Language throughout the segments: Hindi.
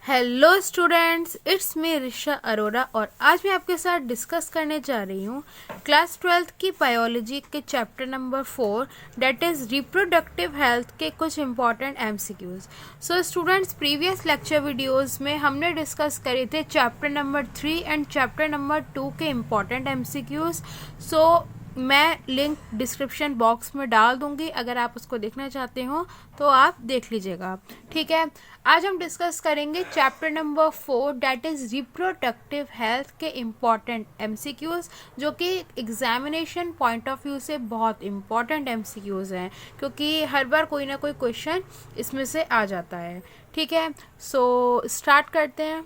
Hello students, it's me Risha Arora और आज मैं आपके साथ डिस्कस करने जा रही हूँ क्लास 12th की बायोलॉजी के chapter number 4 that is reproductive health के कुछ important MCQs. So students, previous lecture videos में हमने डिस्कस करे थे chapter number 3 and chapter number 2 के इम्पॉर्टेंट एमसीक्यूज़। सो मैं लिंक डिस्क्रिप्शन बॉक्स में डाल दूंगी, अगर आप उसको देखना चाहते हो तो आप देख लीजिएगा। ठीक है, आज हम डिस्कस करेंगे chapter number 4 that is reproductive health के इम्पॉर्टेंट एमसीक्यूज़, जो कि एग्जामिनेशन पॉइंट ऑफ व्यू से बहुत इम्पॉर्टेंट एमसीक्यूज़ हैं, क्योंकि हर बार कोई ना कोई क्वेश्चन इसमें से आ जाता है। ठीक है, सो स्टार्ट करते हैं।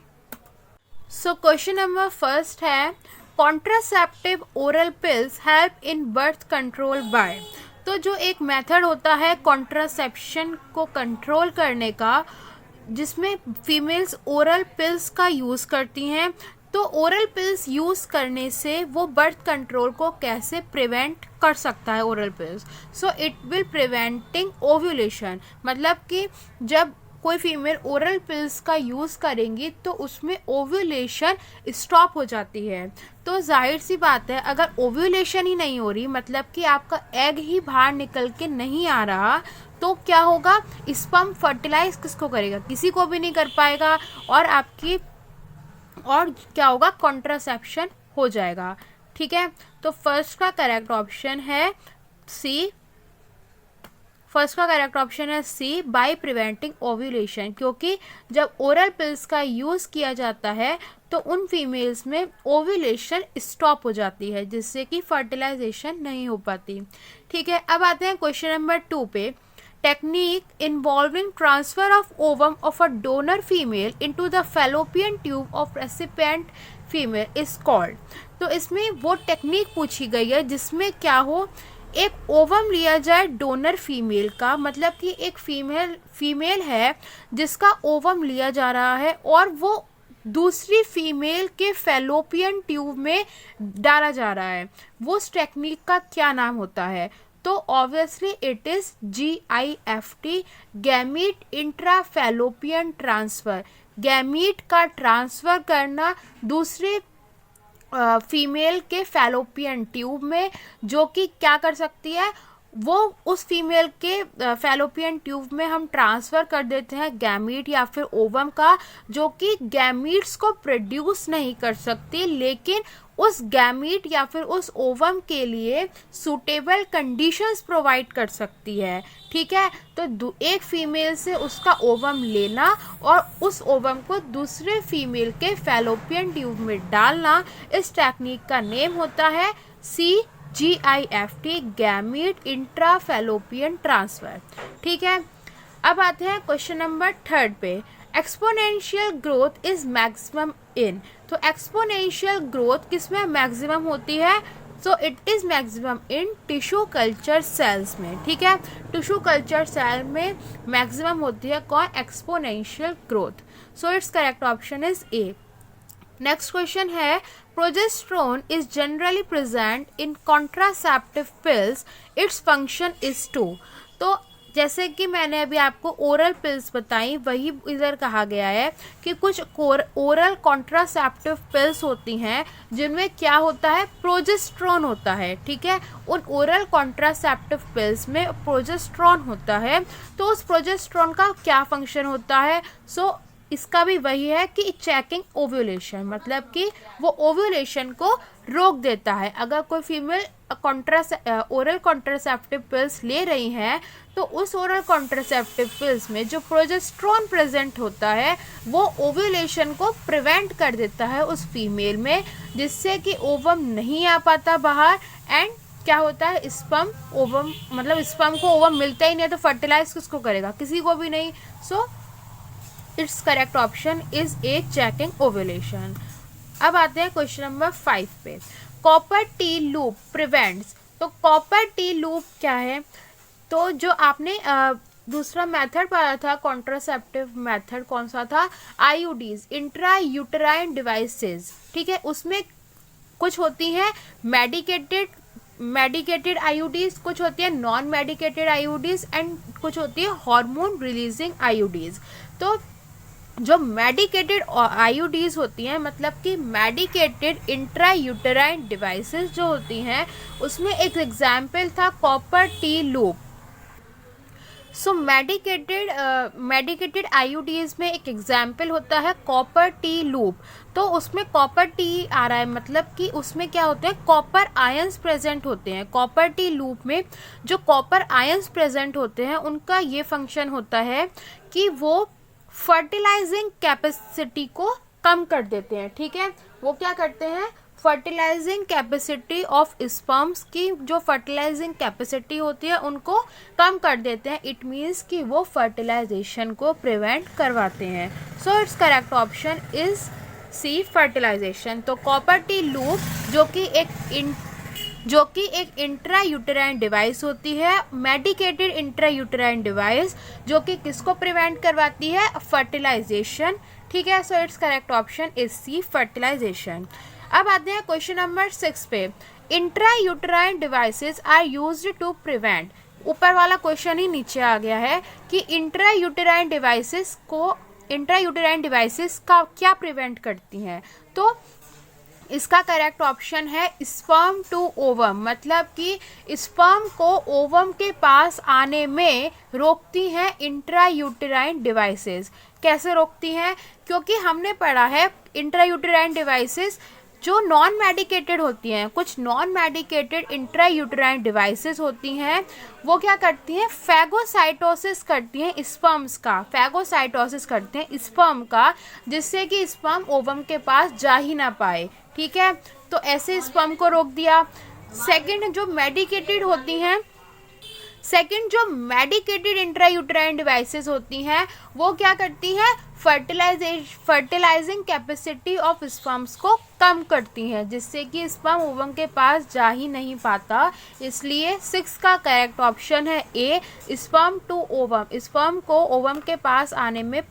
सो क्वेश्चन नंबर फर्स्ट है, contraceptive oral pills help in birth control bye. तो जो एक मेथड होता है कॉन्ट्रासेप्शन को कंट्रोल करने का, जिसमें फीमेल्स ओरल पिल्स का यूज़ करती हैं, तो ओरल पिल्स यूज़ करने से वो बर्थ कंट्रोल को कैसे प्रिवेंट कर सकता है oral pills. So it will preventing ovulation, मतलब कि जब कोई फीमेल ओरल पिल्स का यूज़ करेंगी तो उसमें ओव्यूलेशन स्टॉप हो जाती है। तो जाहिर सी बात है, अगर ओव्यूलेशन ही नहीं हो रही, मतलब कि आपका एग ही बाहर निकल के नहीं आ रहा, तो क्या होगा, स्पर्म फर्टिलाइज किसको करेगा, किसी को भी नहीं कर पाएगा, और आपकी और क्या होगा, कॉन्ट्रासेप्शन हो जाएगा। ठीक है, तो फर्स्ट का करेक्ट ऑप्शन है सी। फर्स्ट का करेक्ट ऑप्शन है सी, बाय प्रिवेंटिंग ओव्यूलेशन, क्योंकि जब ओरल पिल्स का यूज़ किया जाता है तो उन फीमेल्स में ओव्यूलेशन स्टॉप हो जाती है, जिससे कि फर्टिलाइजेशन नहीं हो पाती। ठीक है, अब आते हैं क्वेश्चन नंबर 2 पे। Technique involving transfer of ovum of a donor female into the fallopian tube of recipient female is called. तो इसमें वो टेक्निक पूछी गई है जिसमें क्या हो, एक ओवम लिया जाए डोनर फीमेल का, मतलब कि एक फीमेल है जिसका ओवम लिया जा रहा है और वो दूसरी फीमेल के फैलोपियन ट्यूब में डाला जा रहा है। वो उस टेक्निक का क्या नाम होता है? तो obviously it is GIFT, gamete intra fallopian transfer. Gamete का ट्रांसफर करना दूसरे फीमेल के फैलोपियन ट्यूब में, जो कि क्या कर सकती है, वो उस फीमेल के फैलोपियन ट्यूब में हम ट्रांसफ़र कर देते हैं गैमीट या फिर ओवम का, जो कि गैमीट्स को प्रोड्यूस नहीं कर सकती, लेकिन उस गैमीट या फिर उस ओवम के लिए सूटेबल कंडीशंस प्रोवाइड कर सकती है। ठीक है, तो एक फीमेल से उसका ओवम लेना और उस ओवम को दूसरे फीमेल के फैलोपियन ट्यूब में डालना, इस टेक्निक का नेम होता है GIFT, gamete intra fallopian transfer. ठीक है, अब आते हैं क्वेश्चन नंबर 3 पे। Exponential growth is maximum in. तो एक्सपोनेंशियल ग्रोथ किसमें मैक्सिमम होती है? So it is maximum in tissue culture cells में। ठीक है, टिश्यू कल्चर सेल में मैक्सिमम होती है कौन? Exponential growth. So it's correct option is A. Next question है, progesterone is generally present in contraceptive pills, it's function is to. तो जैसे कि मैंने अभी आपको ओरल पिल्स बताई, वही इधर कहा गया है कि कुछ ओरल कॉन्ट्रासेप्टिव पिल्स होती हैं जिनमें क्या होता है, प्रोजेस्टेरोन होता है। ठीक है, उन ओरल कॉन्ट्रासेप्टिव पिल्स में प्रोजेस्टेरोन होता है, तो उस प्रोजेस्टेरोन का क्या फंक्शन होता है? सो इसका भी वही है कि चेकिंग ओव्यूलेशन, मतलब कि वो ओव्यूलेशन को रोक देता है। अगर कोई फीमेल ओरल कॉन्ट्रासेप्टिव पिल्स ले रही हैं, तो उस ओरल कॉन्ट्रासेप्टिव पिल्स में जो प्रोजेस्टेरोन प्रेजेंट होता है, वो ओव्यूलेशन को प्रिवेंट कर देता है उस फीमेल में, जिससे कि ओवम नहीं आ पाता बाहर, एंड क्या होता है, स्पर्म ओवम, मतलब स्पर्म को ओवम मिलता ही नहीं, तो फर्टिलाइज किसको करेगा, किसी को भी नहीं। सो it's correct option is A, checking ovulation. अब आते हैं क्वेश्चन नंबर 5 पे। Copper T loop prevents. तो कॉपर टी लूप क्या है? तो जो आपने दूसरा मेथड पढ़ा था, कॉन्ट्रासेप्टिव मेथड, कौन सा था? IUDs, intra uterine devices. ठीक है, उसमें कुछ होती हैं मेडिकेटेड IUDs, कुछ होती है नॉन मेडिकेटेड IUDs, एंड कुछ होती है हार्मोन रिलीजिंग IUDs। तो जो मेडिकेटेड आईयूडीज होती हैं, मतलब कि मेडिकेटेड इंट्रा यूटेराइन डिवाइसेस जो होती हैं, उसमें एक एग्जाम्पल था कॉपर टी लूप। सो मेडिकेटेड आईयूडीज में एक एग्जाम्पल होता है कॉपर टी लूप। तो उसमें कॉपर टी आ रहा है, मतलब कि उसमें क्या होते हैं, कॉपर आयंस प्रेजेंट होते हैं। कॉपर टी लूप में जो कॉपर आयंस प्रेजेंट होते हैं उनका ये फंक्शन होता है कि वो फर्टिलाइजिंग कैपेसिटी को कम कर देते हैं। ठीक है, वो क्या करते हैं, फर्टिलाइजिंग कैपेसिटी ऑफ स्पर्म्स की जो फर्टिलाइजिंग कैपेसिटी होती है उनको कम कर देते हैं। इट मीन्स कि वो फर्टिलाइजेशन को प्रिवेंट करवाते हैं। So it's correct option is C, fertilisation. तो कॉपर टी लूप जो कि एक इंट्रा यूटेराइन डिवाइस होती है, मेडिकेटेड इंट्रा यूटेराइन डिवाइस, जो कि किसको प्रिवेंट करवाती है, फर्टिलाइजेशन। ठीक है, so it's correct option is C, fertilisation. अब आते हैं क्वेश्चन नंबर 6 पे। Intra uterine devices are used to prevent, ऊपर वाला क्वेश्चन ही नीचे आ गया है कि इंट्रा यूटेराइन डिवाइसेस का क्या प्रिवेंट करती हैं। तो इसका करेक्ट ऑप्शन है स्पर्म टू ओवम, मतलब कि स्पर्म को ओवम के पास आने में रोकती हैं इंट्रा यूटेराइन डिवाइसेस। कैसे रोकती हैं, क्योंकि हमने पढ़ा है इंट्रा यूटेराइन डिवाइसेस जो नॉन मेडिकेटेड होती हैं, कुछ non medicated intra uterine devices होती हैं, वो क्या करती हैं, फैगोसाइटोसिस करती हैं स्पर्म्स का, फैगोसाइटोसिस करते हैं स्पर्म का, जिससे कि स्पर्म ओवम के पास जा ही ना पाए। ठीक है, तो ऐसे स्पर्म को रोक दिया। सेकंड जो मेडिकेटेड इंट्रा यूटेराइन डिवाइसेस होती हैं वो क्या करती हैं, फर्टिलाइजिंग कैपेसिटी ऑफ स्पर्म्स को कम करती हैं, जिससे कि स्पर्म ओवम के पास जा ही नहीं पाता। इसलिए 6 का करेक्ट ऑप्शन है ए, स्पर्म टू ओवम, स्पर्म को ओवम के पास आने में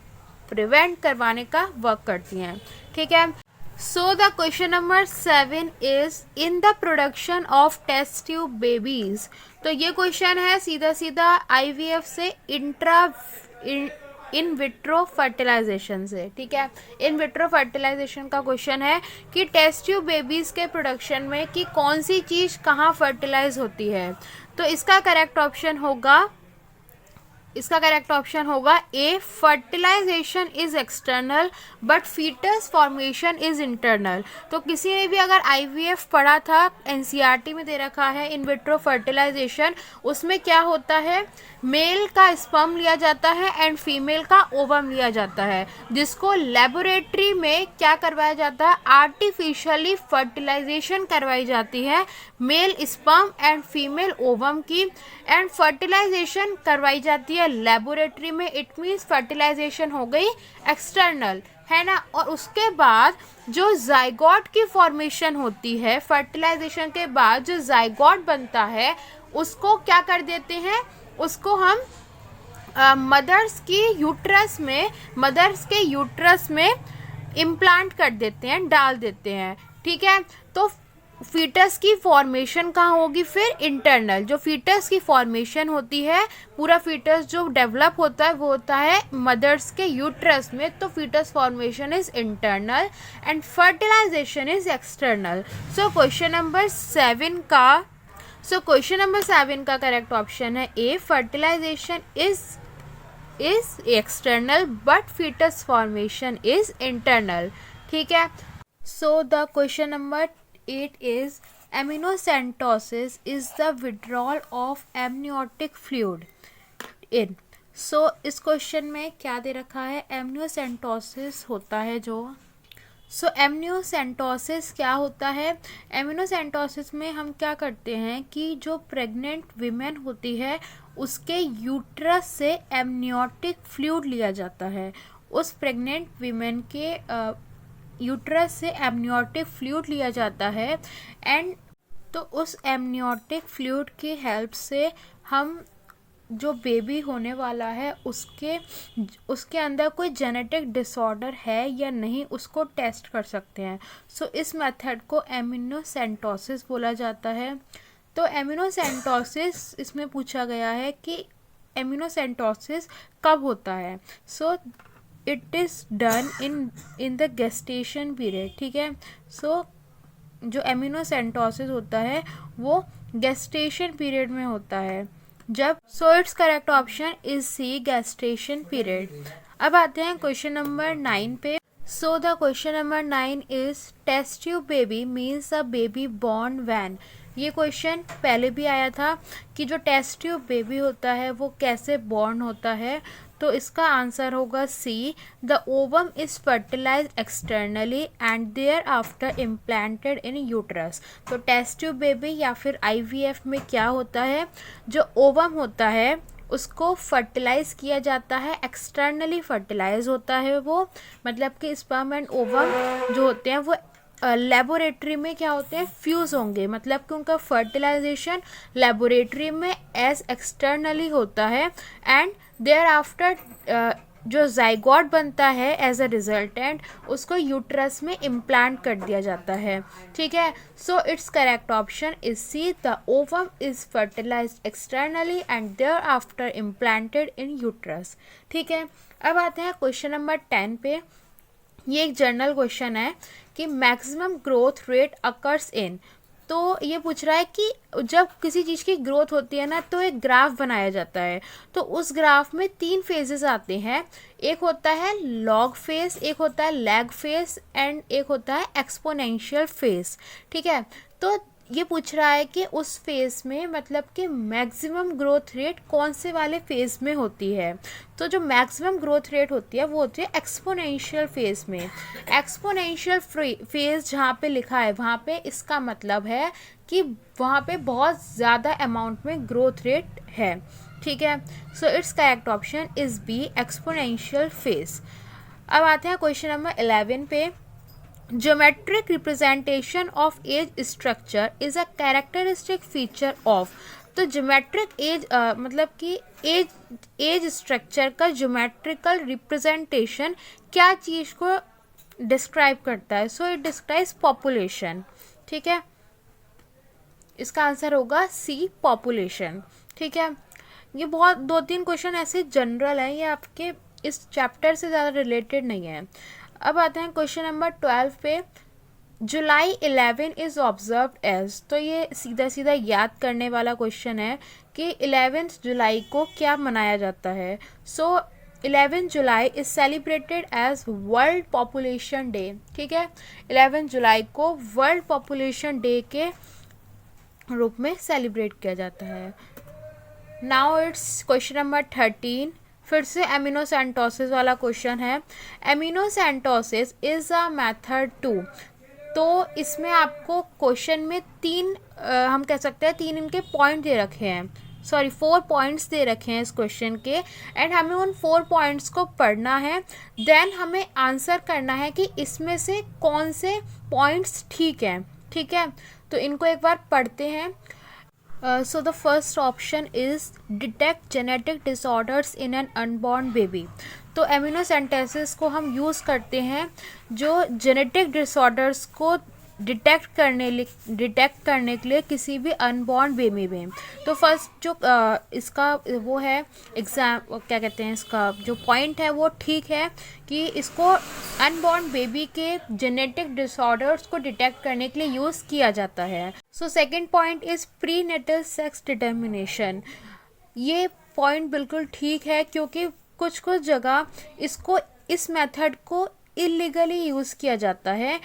प्रिवेंट करवाने का वर्क करती हैं। ठीक है, so the question number 7 is in the production of test tube babies. तो ये क्वेश्चन है सीधा सीधा आईवीएफ से इन विट्रो फर्टिलाइजेशन से। ठीक है, इन विट्रो फर्टिलाइजेशन का क्वेश्चन है कि टेस्ट ट्यूब बेबीज के प्रोडक्शन में कि कौन सी चीज़ कहाँ फर्टिलाइज होती है। तो इसका करेक्ट ऑप्शन होगा A, fertilisation is external but foetus formation is internal. तो किसी ने भी अगर आईवीएफ पढ़ा था, एनसीईआरटी में दे रखा है इन विट्रो फर्टिलाइजेशन, उसमें क्या होता है, मेल का स्पर्म लिया जाता है एंड फीमेल का ओवम लिया जाता है, जिसको लेबोरेटरी में क्या करवाया जाता है, आर्टिफिशियली फर्टिलाइजेशन करवाई जाती है mail sperm and female ovum की, एंड फर्टिलाइजेशन करवाई जाती है लेबोरेटरी में। इट मीन्स फर्टिलाइजेशन हो गई एक्सटर्नल, है ना। और उसके बाद जो जाइगोट की फॉर्मेशन होती है, फर्टिलाइजेशन के बाद जो जाइगोट बनता है उसको क्या कर देते हैं, उसको हम मदर्स के यूट्रस में इम्प्लांट कर देते हैं, डाल देते हैं। ठीक है, तो फीटस की फॉर्मेशन कहाँ होगी, फिर इंटरनल। जो फीटस की फॉर्मेशन होती है, पूरा फीटस जो डेवलप होता है वो होता है मदर्स के यूट्रस में। तो foetus formation is internal and fertilisation is external. So question number 7 का करेक्ट ऑप्शन है A, fertilisation is external but foetus formation is internal. ठीक है, so the question number 8 is amniocentesis is the withdrawal of amniotic fluid in। सो इस क्वेश्चन में क्या दे रखा है, एमनियोसेंटोसिस होता है जो। सो एमनियोसेंटोसिस क्या होता है, एमनियोसेंटोसिस में हम क्या करते हैं कि जो प्रेग्नेंट वीमेन होती है उसके यूट्रस से एमनियोटिक फ्लूइड लिया जाता है। उस प्रेग्नेंट वीमेन के यूट्रस से एमनियोटिक फ्लूइड लिया जाता है एंड तो उस एमनियोटिक फ्लूइड की हेल्प से हम जो बेबी होने वाला है उसके अंदर कोई जेनेटिक डिसऑर्डर है या नहीं उसको टेस्ट कर सकते हैं। सो इस मेथड को एमनियोसेंटोसिस बोला जाता है। तो एमनियोसेंटोसिस इसमें पूछा गया है कि एमनियोसेंटोसिस कब होता है। So it is done in the gestation period, ठीक है। सो जो एमिनोसेंटोसिस होता है वो गेस्टेशन पीरियड में होता है जब। So it's correct option is C, gestation period. अब आते हैं क्वेश्चन नंबर 9 पे। So the question number 9 is test tube baby means a baby born when. ये क्वेश्चन पहले भी आया था कि जो टेस्ट ट्यूब बेबी होता है वो कैसे बॉर्न होता है, तो इसका आंसर होगा C, the ovum is fertilise externally and thereafter implanted in uterus. तो टेस्ट ट्यूब बेबी या फिर IVF में क्या होता है, जो ओवम होता है उसको फर्टिलाइज किया जाता है, एक्सटर्नली फर्टिलाइज होता है वो, मतलब कि स्पर्म एंड ओवम जो होते हैं वो लेबोरेटरी में क्या होते हैं, फ्यूज़ होंगे, मतलब कि उनका फर्टिलाइजेशन लेबोरेटरी में एज एक्सटर्नली होता है एंड देयर आफ्टर जो जाइगोट बनता है एज अ रिजल्टेंट उसको यूट्रस में इम्प्लांट कर दिया जाता है, ठीक है। So it's correct option is C, the ovum is fertilised externally and thereafter implanted in uterus, ठीक है। अब आते हैं क्वेश्चन नंबर 10 पे। ये एक जनरल क्वेश्चन है कि maximum growth rate occurs in. तो ये पूछ रहा है कि जब किसी चीज़ की ग्रोथ होती है ना तो एक ग्राफ बनाया जाता है, तो उस ग्राफ में 3 फेजेस आते हैं, एक होता है लॉग फेज, एक होता है लैग फेज एंड एक होता है एक्सपोनेंशियल फेज, ठीक है। तो ये पूछ रहा है कि उस फेज में मतलब कि मैक्सिमम ग्रोथ रेट कौन से वाले फेज में होती है। तो जो मैक्सिमम ग्रोथ रेट होती है वो होती है एक्सपोनेंशियल फेज में। एक्सपोनेंशियल फेज जहाँ पे लिखा है वहाँ पे इसका मतलब है कि वहाँ पे बहुत ज़्यादा अमाउंट में ग्रोथ रेट है, ठीक है। So it's correct option is B, exponential phase. अब आते हैं क्वेश्चन नंबर 11 पे। Geometric representation of age structure is a characteristic feature of। तो ज्योमेट्रिक एज मतलब कि एज स्ट्रक्चर का ज्योमेट्रिकल रिप्रेजेंटेशन क्या चीज़ को डिस्क्राइब करता है, सो इट डिस्क्राइब्स पॉपुलेशन, ठीक है। इसका आंसर होगा सी, पॉपुलेशन, ठीक है। ये बहुत 2-3 क्वेश्चन ऐसे जनरल हैं, ये आपके इस चैप्टर से ज़्यादा रिलेटेड नहीं है। अब आते हैं क्वेश्चन नंबर 12 पे। जुलाई 11 इज ऑब्जर्व एज। तो ये सीधा सीधा याद करने वाला क्वेश्चन है कि 11 जुलाई को क्या मनाया जाता है। So 11 July is celebrated as World Population Day, ठीक है। 11 जुलाई को वर्ल्ड पॉपुलेशन डे के रूप में सेलिब्रेट किया जाता है। Now it's question number 13। फिर से एमिनोसेंटोसिस वाला क्वेश्चन है। एमिनोसेंटोसिस इज अ मेथड टू। तो इसमें आपको क्वेश्चन में 3 हम कह सकते हैं 3 इनके पॉइंट दे रखे हैं, 4 पॉइंट्स दे रखे हैं इस क्वेश्चन के, एंड हमें उन 4 पॉइंट्स को पढ़ना है, देन हमें आंसर करना है कि इसमें से कौन से पॉइंट्स ठीक हैं, ठीक है। तो इनको एक बार पढ़ते हैं। So the first option is detect genetic disorders in an unborn baby। तो एमिनोसेंटेसिस को हम यूज़ करते हैं जो जेनेटिक डिसऑर्डर्स को डिटेक्ट करने के लिए किसी भी अनबॉर्न बेबी में। तो फर्स्ट जो इसका वो है एग्जाम क्या कहते हैं, इसका जो पॉइंट है वो ठीक है कि इसको अनबॉर्न बेबी के जेनेटिक डिसऑर्डर्स को डिटेक्ट करने के लिए यूज़ किया जाता है। So second point is prenatal sex determination. ये पॉइंट बिल्कुल ठीक है क्योंकि कुछ जगह इस मेथड को इलीगली यूज़ किया जाता है।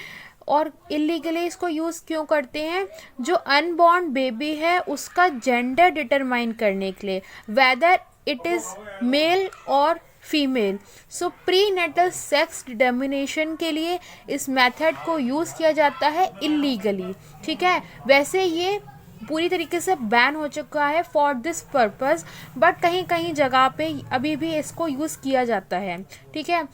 और इलीगली इसको यूज़ क्यों करते हैं, जो अनबॉर्न बेबी है उसका जेंडर डिटरमाइन करने के लिए, वेदर इट इज़ मेल और फीमेल। सो प्रीनेटल सेक्स डिटर्मिनेशन के लिए इस मेथड को यूज़ किया जाता है इलीगली, ठीक है। वैसे ये पूरी तरीके से बैन हो चुका है फॉर दिस पर्पस, बट कहीं कहीं जगह पे अभी भी इसको यूज़ किया जाता है, ठीक है।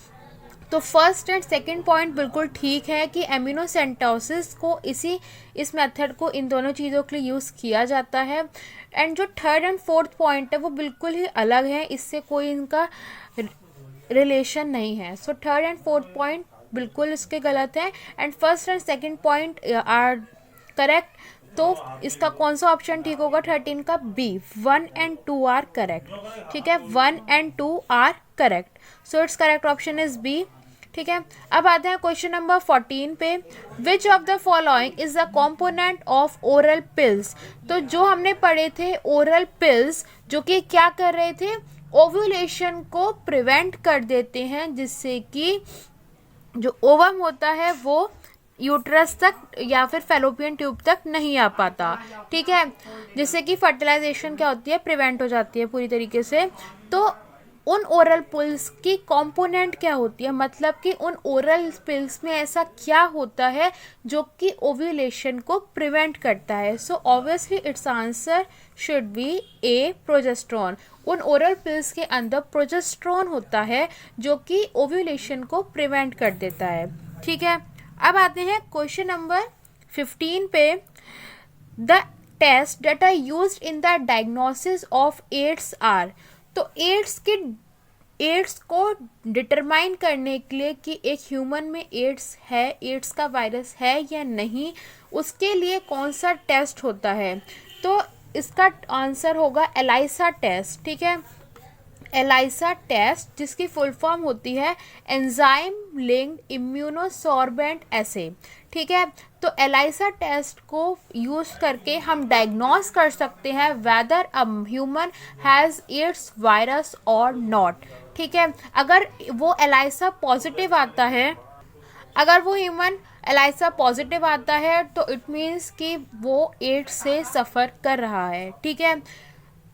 तो फर्स्ट एंड सेकंड पॉइंट बिल्कुल ठीक है कि एमिनोसेंटोसिस को इस मेथड को इन दोनों चीज़ों के लिए यूज़ किया जाता है। एंड जो थर्ड एंड फोर्थ पॉइंट है वो बिल्कुल ही अलग है, इससे कोई इनका रिलेशन नहीं है। So third and fourth point बिल्कुल इसके गलत है and first and second point are correct. तो इसका कौन सा ऑप्शन ठीक होगा 13 का? B, 1 and 2 are correct. ठीक है, 1 and 2 are correct, so it's correct option is B. ठीक है, अब आते हैं क्वेश्चन नंबर 14 पे। Which of the following is the component of oral pills? तो जो हमने पढ़े थे ओरल पिल्स, जो कि क्या कर रहे थे, ओव्यूलेशन को प्रिवेंट कर देते हैं, जिससे कि जो ओवम होता है वो यूट्रस तक या फिर फेलोपियन ट्यूब तक नहीं आ पाता। ठीक है, जिससे कि फर्टिलाइजेशन क्या होती है, प्रिवेंट हो जाती है पूरी तरीके से। तो उन ओरल पिल्स की कंपोनेंट क्या होती है, मतलब कि उन ओरल पिल्स में ऐसा क्या होता है जो कि ओव्यूलेशन को प्रिवेंट करता है? So obviously it's answer should be A, progesterone. उन ओरल पिल्स के अंदर प्रोजेस्टेरोन होता है जो कि ओव्यूलेशन को प्रिवेंट कर देता है। ठीक है, अब आते हैं क्वेश्चन नंबर 15 पे। The test that are used in the diagnosis of AIDS are. तो एड्स को डिटरमाइन करने के लिए कि एक ह्यूमन में एड्स है, एड्स का वायरस है या नहीं, उसके लिए कौन सा टेस्ट होता है? तो इसका आंसर होगा एलाइसा टेस्ट। ठीक है, एलाइसा टेस्ट, जिसकी फुल फॉर्म होती है एंजाइम लिंक्ड इम्यूनोसॉर्बेंट एसे। ठीक है, तो एलाइसा टेस्ट को यूज करके हम डायग्नोस कर सकते हैं weather a human has AIDS virus और नॉट। ठीक है, अगर वो एलाइसा पॉजिटिव आता है, अगर वो ह्यूमन एलाइसा पॉजिटिव आता है तो इट मीन्स कि वो एड्स से सफ़र कर रहा है। ठीक है,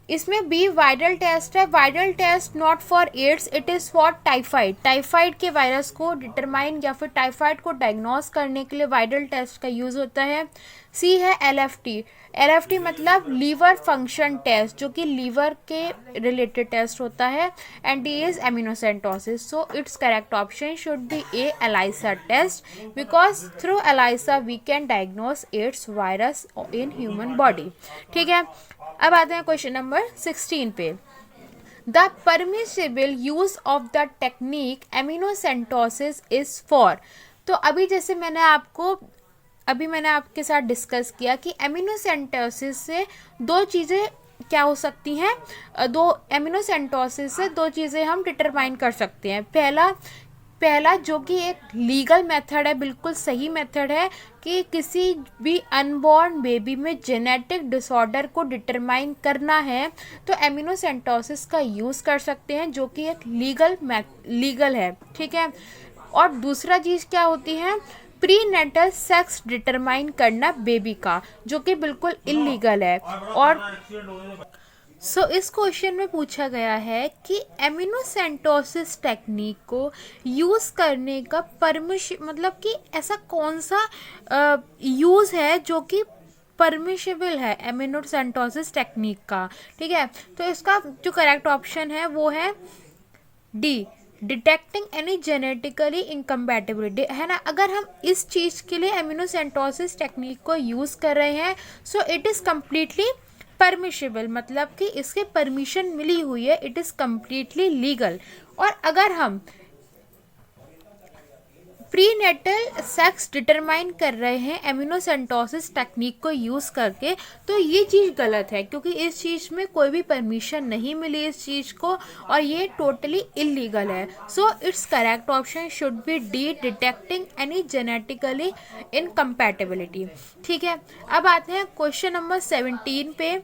इसमें बी वायरल टेस्ट है। Viral test not for AIDS, it is for typhoid. Typhoid के वायरस को डिटरमाइन या फिर टाइफाइड को डायग्नोस करने के लिए वायरल टेस्ट का यूज़ होता है। सी है एलएफटी। एलएफटी मतलब लीवर फंक्शन टेस्ट, जो कि लीवर के रिलेटेड टेस्ट होता है। And D is amniocentesis. So it's correct option should be A, ELISA test, because through ELISA we can diagnose AIDS virus in human body. ठीक है, अब आते हैं क्वेश्चन नंबर 16 पे। The permissible use of the technique amniocentesis is for. तो अभी जैसे मैंने आपके साथ डिस्कस किया कि एमिनोसेंटोसिस से दो चीज़ें क्या हो सकती हैं, एमिनोसेंटोसिस से दो चीज़ें हम डिटरमाइन कर सकते हैं। पहला जो कि एक लीगल मेथड है, बिल्कुल सही मेथड है, कि किसी भी अनबॉर्न बेबी में जेनेटिक डिसऑर्डर को डिटरमाइन करना है तो एमिनोसेंटोसिस का यूज़ कर सकते हैं, जो कि एक लीगल है। ठीक है, और दूसरा चीज़ क्या होती है, प्रीनेटल सेक्स डिटरमाइन करना बेबी का, जो कि बिल्कुल इलीगल है। और इस क्वेश्चन में पूछा गया है कि एमिनोसेंटोसिस टेक्निक को यूज़ करने का परमिशन, मतलब कि ऐसा कौन सा यूज़ है जो कि परमिशेबल है एमिनोसेंटोसिस टेक्निक का। ठीक है, तो इसका जो करेक्ट ऑप्शन है वो है D, detecting any genetically incompatibility, है ना। अगर हम इस चीज़ के लिए एमिनोसेंटोसिस टेक्निक को यूज़ कर रहे हैं, सो इट इज़ कम्प्लीटली परमिशेबल, मतलब कि इसके परमिशन मिली हुई है, इट इज़ कम्प्लीटली लीगल। और अगर हम प्रीनेटल सेक्स डिटरमाइन कर रहे हैं एमिनोसेंटोसिस टेक्निक को यूज़ करके, तो ये चीज़ गलत है, क्योंकि इस चीज़ में कोई भी परमिशन नहीं मिली इस चीज़ को, और ये टोटली इलीगल है। So it's correct option should B D, detecting any genetically incompatibility. ठीक है, अब आते हैं क्वेश्चन नंबर 17 पे।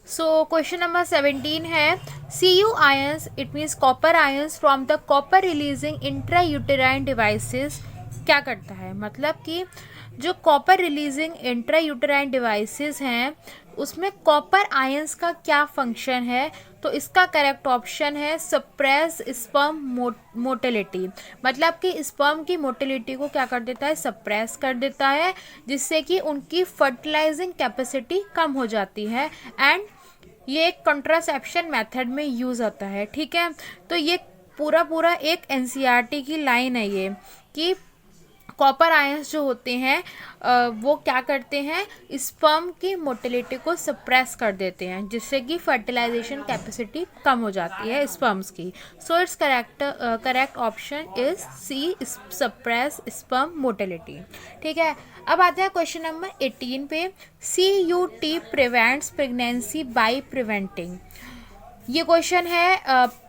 क्वेश्चन नंबर 17 है, Cu ions, it means copper ions from the copper releasing intrauterine devices क्या करता है, मतलब कि जो कॉपर रिलीजिंग इंट्रायूटेराइन डिवाइसेस हैं उसमें कॉपर आयंस का क्या फंक्शन है? तो इसका करेक्ट ऑप्शन है सप्रेस स्पर्म मोटिलिटी, मतलब कि स्पर्म की मोटिलिटी को क्या कर देता है, सप्रेस कर देता है, जिससे कि उनकी फर्टिलाइजिंग कैपेसिटी कम हो जाती है। एंड ये एक कंट्रासेप्शन मेथड में यूज़ होता है। ठीक है, तो ये पूरा एक एनसीईआरटी की लाइन है ये, कि कॉपर आयंस जो होते हैं वो क्या करते हैं, स्पर्म की मोटिलिटी को सप्रेस कर देते हैं, जिससे कि फर्टिलाइजेशन कैपेसिटी कम हो जाती है स्पर्म्स की। So it's correct option is C, suppress sperm motility. ठीक है, अब आते हैं क्वेश्चन नंबर 18 पे। CUT prevents pregnancy by preventing. ये क्वेश्चन है,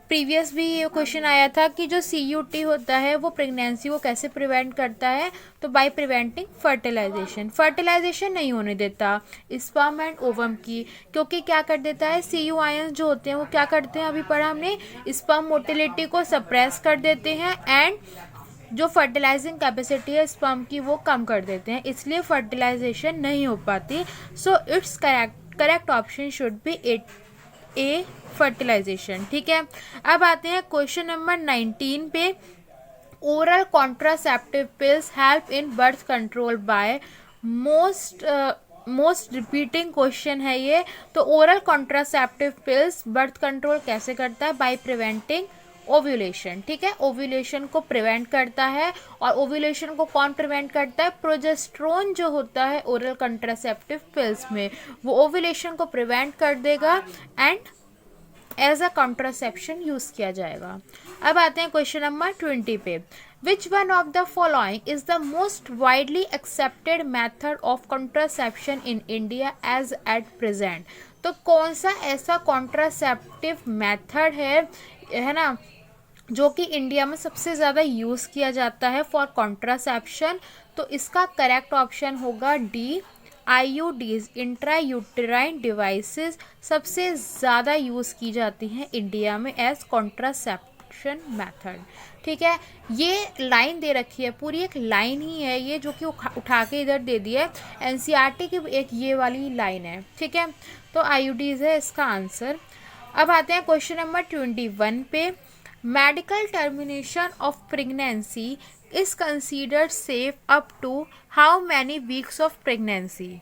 प्रीवियस भी ये क्वेश्चन आया था कि जो CUT होता है वो प्रेगनेंसी को कैसे प्रिवेंट करता है, तो बाय प्रिवेंटिंग फर्टिलाइजेशन। फर्टिलाइजेशन नहीं होने देता स्पर्म एंड ओवम की, क्योंकि क्या कर देता है, CU आयंस जो होते हैं वो क्या करते हैं, अभी पढ़ा हमने, स्पर्म मोटिलिटी को सप्रेस कर देते हैं एंड जो फर्टिलाइजिंग कैपेसिटी है स्पर्म की वो कम कर देते हैं, इसलिए फर्टिलाइजेशन नहीं हो पाती। So it's correct option should be a fertilisation. ठीक है, अब आते हैं क्वेश्चन नंबर 19 पे। Oral contraceptive pills help in birth control by most repeating question है ये। तो oral contraceptive pills birth control कैसे करता है, बाय प्रिवेंटिंग ओव्यूलेशन। ठीक है, ओव्यूलेशन को प्रिवेंट करता है, और ओव्यूलेशन को कौन प्रिवेंट करता है, प्रोजेस्ट्रोन जो होता है ओरल कंट्रासेप्टिव पिल्स में, वो ओव्यूलेशन को प्रिवेंट कर देगा and as a contraception use किया जाएगा। अब आते हैं क्वेश्चन नंबर 20 पे। Which one of the following is the most widely accepted method of contraception in India as at present. तो कौन सा ऐसा कॉन्ट्रासेप्टिव मेथड है ना, जो कि इंडिया में सबसे ज़्यादा यूज़ किया जाता है फॉर कॉन्ट्रासेप्शन, तो इसका करेक्ट ऑप्शन होगा डी, IUDs, इंट्रायूटेराइन डिवाइसेस सबसे ज़्यादा यूज़ की जाती हैं इंडिया में एज कॉन्ट्रासेप्शन मेथड। ठीक है, ये लाइन दे रखी है, पूरी एक लाइन ही है ये, जो कि उठा के इधर दे दी है, NCERT की एक ये वाली लाइन है। ठीक है, तो IUDs है इसका आंसर। अब आते हैं क्वेश्चन नंबर 21 पे। Medical termination of pregnancy is considered safe up to how many weeks of pregnancy.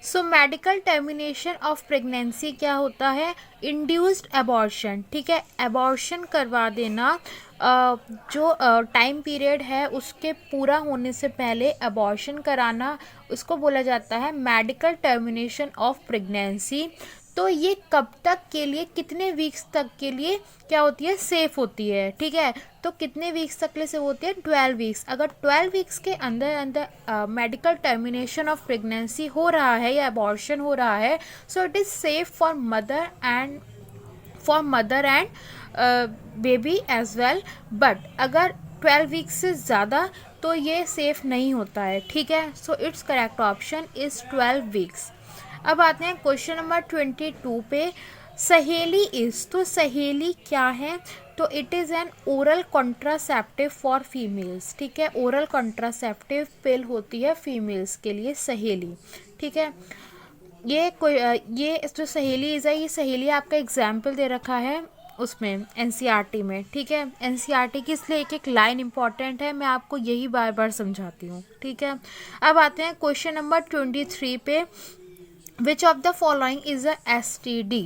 So medical termination of pregnancy क्या होता है, इंड्यूस्ड एबॉर्शन। ठीक है, एबॉर्शन करवा देना, जो टाइम पीरियड है उसके पूरा होने से पहले एबॉर्शन कराना, उसको बोला जाता है मेडिकल टर्मिनेशन ऑफ प्रेगनेंसी। तो ये कब तक के लिए, कितने वीक्स तक के लिए क्या होती है, सेफ होती है। ठीक है, तो कितने वीक्स तक के लिए सेफ होती है, 12 वीक्स। अगर 12 वीक्स के अंदर अंदर मेडिकल टर्मिनेशन ऑफ प्रेगनेंसी हो रहा है या अबॉर्शन हो रहा है, so it is safe for mother and baby as well. But अगर 12 वीक्स से ज़्यादा तो ये सेफ नहीं होता है। ठीक है, so it's correct option is 12 weeks. अब आते हैं क्वेश्चन नंबर 22 पे। सहेली इज, तो सहेली क्या है, तो it is an oral contraceptive for females. ठीक है, ओरल कॉन्ट्रासेप्टिव पिल होती है फीमेल्स के लिए सहेली। ठीक है, ये जो सहेली इज़ है, ये सहेली आपका एग्जाम्पल दे रखा है उसमें NCERT में। ठीक है, NCERT की इसलिए एक एक लाइन इंपॉर्टेंट है, मैं आपको यही बार बार समझाती हूँ। ठीक है, अब आते हैं क्वेश्चन नंबर 23 पे। Which of the following is a STD।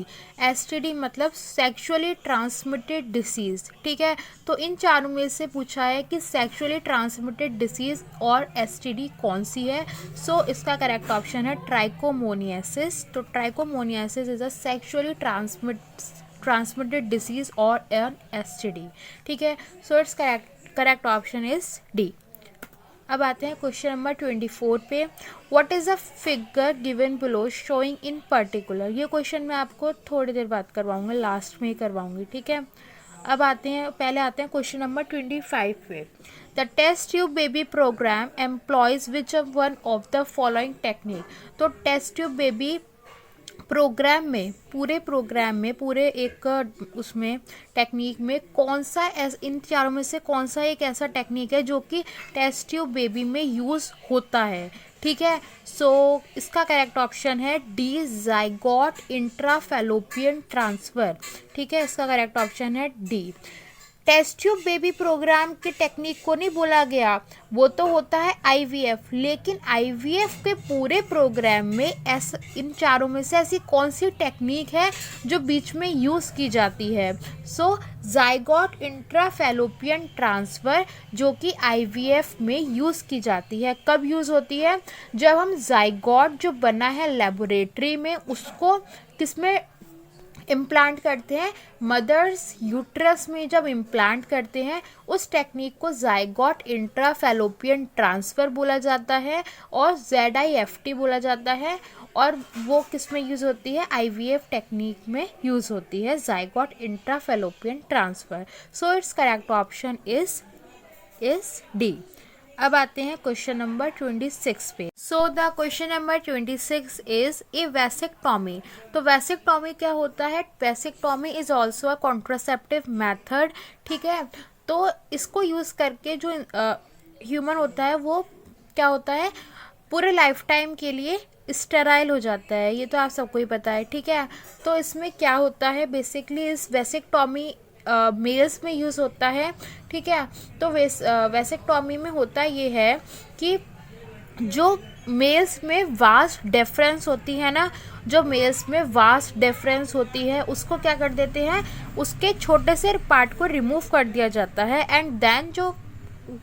STD मतलब सेक्सुअली ट्रांसमिटेड डिसीज। ठीक है, तो इन चारों में से पूछा है कि सेक्सुअली ट्रांसमिटेड डिसीज और STD कौन सी है। सो इसका करेक्ट ऑप्शन है ट्राइकोमोनियासिस। तो trichomoniasis is a sexually transmitted disease और एन STD। ठीक है, so it's correct option is D. अब आते हैं क्वेश्चन नंबर 24 पे। What is the figure given below showing in particular. ये क्वेश्चन मैं आपको थोड़ी देर बाद करवाऊंगा, लास्ट में ही करवाऊंगी। ठीक है, अब पहले आते हैं क्वेश्चन नंबर 25 पे। The test tube baby programme employs which one of the following technique. तो टेस्ट ट्यूब बेबी प्रोग्राम में, पूरे एक उसमें टेक्निक में कौन सा इन चारों में से कौन सा एक ऐसा टेक्निक है जो कि टेस्ट ट्यूब बेबी में यूज़ होता है। ठीक है, सो इसका करेक्ट ऑप्शन है डी, ज़ाइगोट इंट्राफैलोपियन ट्रांसफ़र। ठीक है, इसका करेक्ट ऑप्शन है D. Test tube baby programme के टेक्निक को नहीं बोला गया, वो तो होता है आईवीएफ। लेकिन आईवीएफ के पूरे प्रोग्राम में ऐसा इन चारों में से ऐसी कौन सी टेक्निक है जो बीच में यूज़ की जाती है? सो जाइगोट इंट्राफैलोपियन ट्रांसफ़र, जो कि आईवीएफ में यूज़ की जाती है। कब यूज़ होती है? जब हम जाइगोट जो बना है लेबोरेटरी में उसको किसमें इम्प्लांट करते हैं, मदर्स यूट्रस में जब इम्प्लांट करते हैं उस टेक्निक को जाइगोट इंट्राफैलोपियन ट्रांसफ़र बोला जाता है और ZIFT बोला जाता है। और वो किस में यूज़ होती है? आईवीएफ टेक्निक में यूज़ होती है zygote intrafallopian transfer. So it's correct option is D. अब आते हैं क्वेश्चन नंबर 26 पे। So the question number 26 is a vasectomy. तो वैसेक्टॉमी क्या होता है? Vasectomy is also a contraceptive method, ठीक है। तो इसको यूज़ करके जो ह्यूमन होता है वो क्या होता है, पूरे लाइफ टाइम के लिए स्टेराइल हो जाता है। ये तो आप सबको ही पता है, ठीक है। तो इसमें क्या होता है, बेसिकली इस वैसेक्टॉमी मेल्स में यूज़ होता है, ठीक है। तो वैसेक्टॉमी में होता ये है कि जो मेल्स में वास्ट डिफरेंस होती है ना, जो मेल्स में वास्ट डिफरेंस होती है उसको क्या कर देते हैं, उसके छोटे से पार्ट को रिमूव कर दिया जाता है एंड देन जो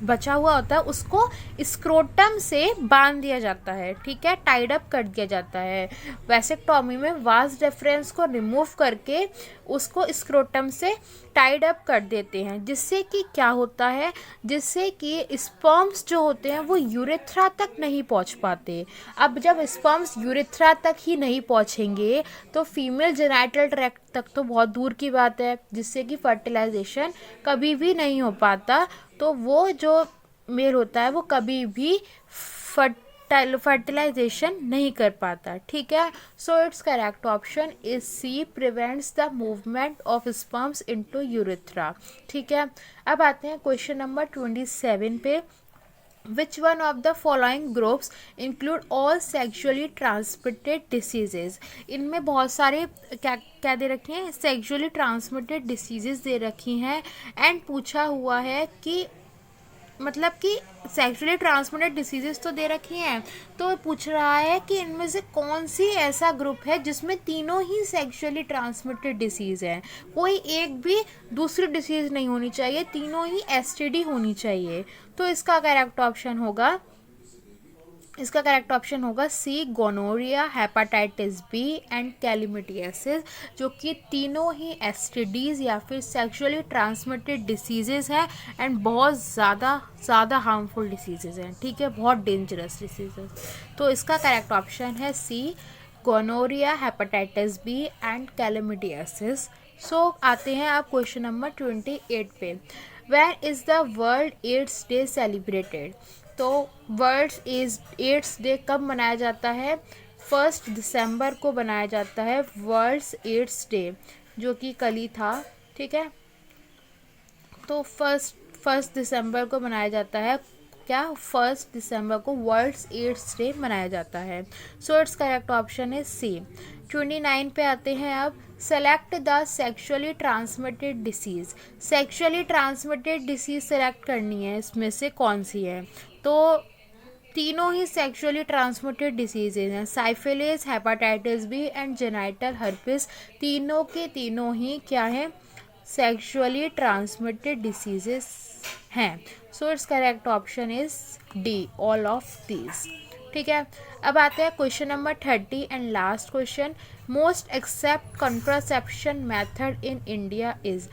बचा हुआ होता है उसको स्क्रोटम से बांध दिया जाता है, ठीक है, टाइड अप कर दिया जाता है। वैसेक्टॉमी में वास डिफरेंस को रिमूव करके उसको स्क्रोटम से टाइड अप कर देते हैं, जिससे कि क्या होता है, जिससे कि स्पर्म्स जो होते हैं वो यूरेथ्रा तक नहीं पहुंच पाते। अब जब स्पर्म्स यूरेथ्रा तक ही नहीं पहुंचेंगे तो फीमेल जेनाइटल ट्रैक्ट तक तो बहुत दूर की बात है, जिससे कि फर्टिलाइजेशन कभी भी नहीं हो पाता। तो वो जो मेल होता है वो कभी भी फर्टिलाइजेशन नहीं कर पाता, ठीक है। So it's correct option is C, prevents the movement of sperms into urethra, ठीक है। अब आते हैं क्वेश्चन नंबर 27 पे। Which one of the following groups include all sexually transmitted diseases? इनमें बहुत सारे क्या दे रखे हैं, sexually transmitted diseases दे रखी हैं एंड पूछा हुआ है कि मतलब कि सेक्सुअली ट्रांसमिटेड डिसीजेस तो दे रखी हैं, तो पूछ रहा है कि इनमें से कौन सी ऐसा ग्रुप है जिसमें तीनों ही सेक्सुअली ट्रांसमिटेड डिसीज है। कोई एक भी दूसरी डिसीज नहीं होनी चाहिए, तीनों ही एसटीडी होनी चाहिए। तो इसका करेक्ट ऑप्शन होगा सी, गोनोरिया, हेपेटाइटिस बी एंड कैलामिटियासिस, जो कि तीनों ही एसटीडीज या फिर सेक्सुअली ट्रांसमिटेड डिसीजेस हैं एंड बहुत ज़्यादा हार्मफुल डिसीजेस हैं, ठीक है, बहुत डेंजरस डिसीजेस। तो इसका करेक्ट ऑप्शन है C, gonorrhoea, hepatitis B and chlamydiasis. So आते हैं आप क्वेश्चन नंबर 28 पे। When is the world AIDS day celebrated? तो वर्ल्ड एड्स डे कब मनाया जाता है? 1 दिसंबर को मनाया जाता है वर्ल्ड एड्स डे, जो कि कल ही था, ठीक है। तो फर्स्ट दिसंबर को मनाया जाता है, क्या 1 दिसंबर को वर्ल्ड एड्स डे मनाया जाता है। सो इट्स करेक्ट ऑप्शन है सी। 29 पे आते हैं अब। Select the sexually transmitted disease. Sexually transmitted disease select करनी है, इसमें से कौन सी है? तो तीनों ही सेक्सुअली ट्रांसमिटेड डिसीजेज हैं, syphilis, hepatitis B and genital herpes, तीनों के तीनों ही क्या है, सेक्सुअली ट्रांसमिटेड डिसीजेस हैं। So it's correct option is D, all of these, ठीक है। अब आते हैं question number 30 and last question. Most accept contraception method in India is.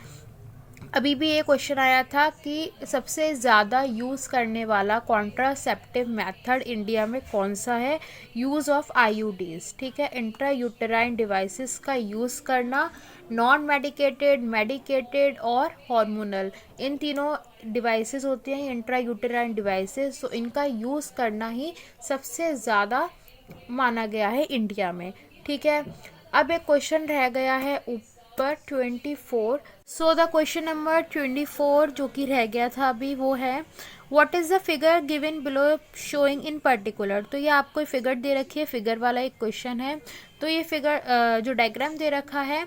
अभी भी ये क्वेश्चन आया था कि सबसे ज़्यादा यूज़ करने वाला कॉन्ट्रासेप्टिव मेथड इंडिया में कौन सा है? यूज़ ऑफ आईयूडीज, ठीक है, इंट्रा यूटेराइन डिवाइसेस का यूज़ करना, नॉन मेडिकेटेड, मेडिकेटेड और हार्मोनल, इन तीनों डिवाइसेस होती हैं इंट्रा यूटेराइन डिवाइसेस, तो इनका यूज़ करना ही सबसे ज़्यादा माना गया है इंडिया में, ठीक है। अब एक क्वेश्चन रह गया है ऊपर 24। सो द क्वेश्चन नंबर 24 जो कि रह गया था अभी, वो है what is the figure given below showing in particular. तो ये आपको फिगर दे रखी है, फिगर वाला एक क्वेश्चन है। तो ये फिगर जो डायग्राम दे रखा है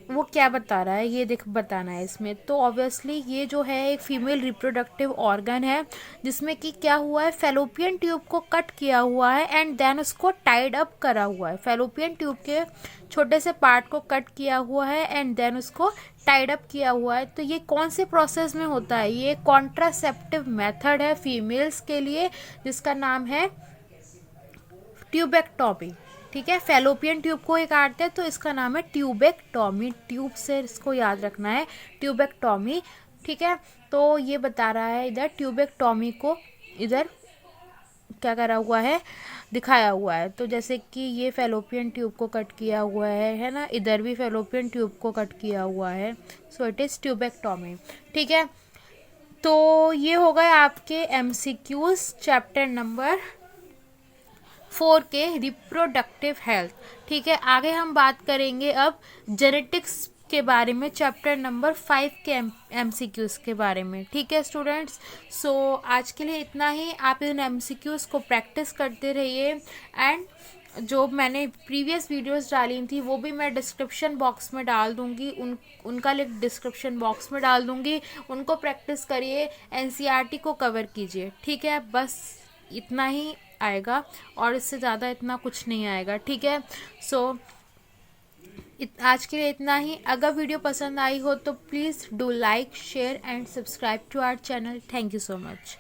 वो क्या बता रहा है ये देख बताना है इसमें। तो ऑब्वियसली ये जो है एक फीमेल रिप्रोडक्टिव ऑर्गन है जिसमें कि क्या हुआ है, फेलोपियन ट्यूब को कट किया हुआ है एंड देन उसको टाइड अप करा हुआ है। फेलोपियन ट्यूब के छोटे से पार्ट को कट किया हुआ है एंड देन उसको टाइड अप किया हुआ है। तो ये कौन से प्रोसेस में होता है, ये कॉन्ट्रासेप्टिव मेथड है फीमेल्स के लिए जिसका नाम है ट्यूबेक्टॉमी। ठीक है, फेलोपियन ट्यूब को ही काटते हैं तो इसका नाम है ट्यूबेक्टॉमी। ट्यूब से इसको याद रखना है, ट्यूबेक्टॉमी। ठीक है, तो ये बता रहा है इधर ट्यूबेक्टॉमी को इधर क्या करा हुआ है, दिखाया हुआ है। तो जैसे कि ये फेलोपियन ट्यूब को कट किया हुआ है ना, इधर भी फेलोपियन ट्यूब को कट किया हुआ है। So it is tubectomy. ठीक है, तो ये हो गए आपके एमसीक्यूज चैप्टर नंबर 4 के रिप्रोडक्टिव हेल्थ। ठीक है, आगे हम बात करेंगे अब जेनेटिक्स के बारे में, चैप्टर नंबर 5 के एमसीक्यूज के बारे में। ठीक है स्टूडेंट्स, सो आज के लिए इतना ही। आप इन एमसीक्यूज को प्रैक्टिस करते रहिए एंड जो मैंने प्रीवियस वीडियोस डाली थी वो भी मैं डिस्क्रिप्शन बॉक्स में डाल दूंगी, उनका लिंक डिस्क्रिप्शन बॉक्स में डाल दूंगी, उनको प्रैक्टिस करिए, एनसीईआरटी को कवर कीजिए। ठीक है, बस इतना ही आएगा और इससे ज़्यादा इतना कुछ नहीं आएगा। ठीक है, सो आज के लिए इतना ही। अगर वीडियो पसंद आई हो तो please do like share and subscribe to our channel. Thank you so much.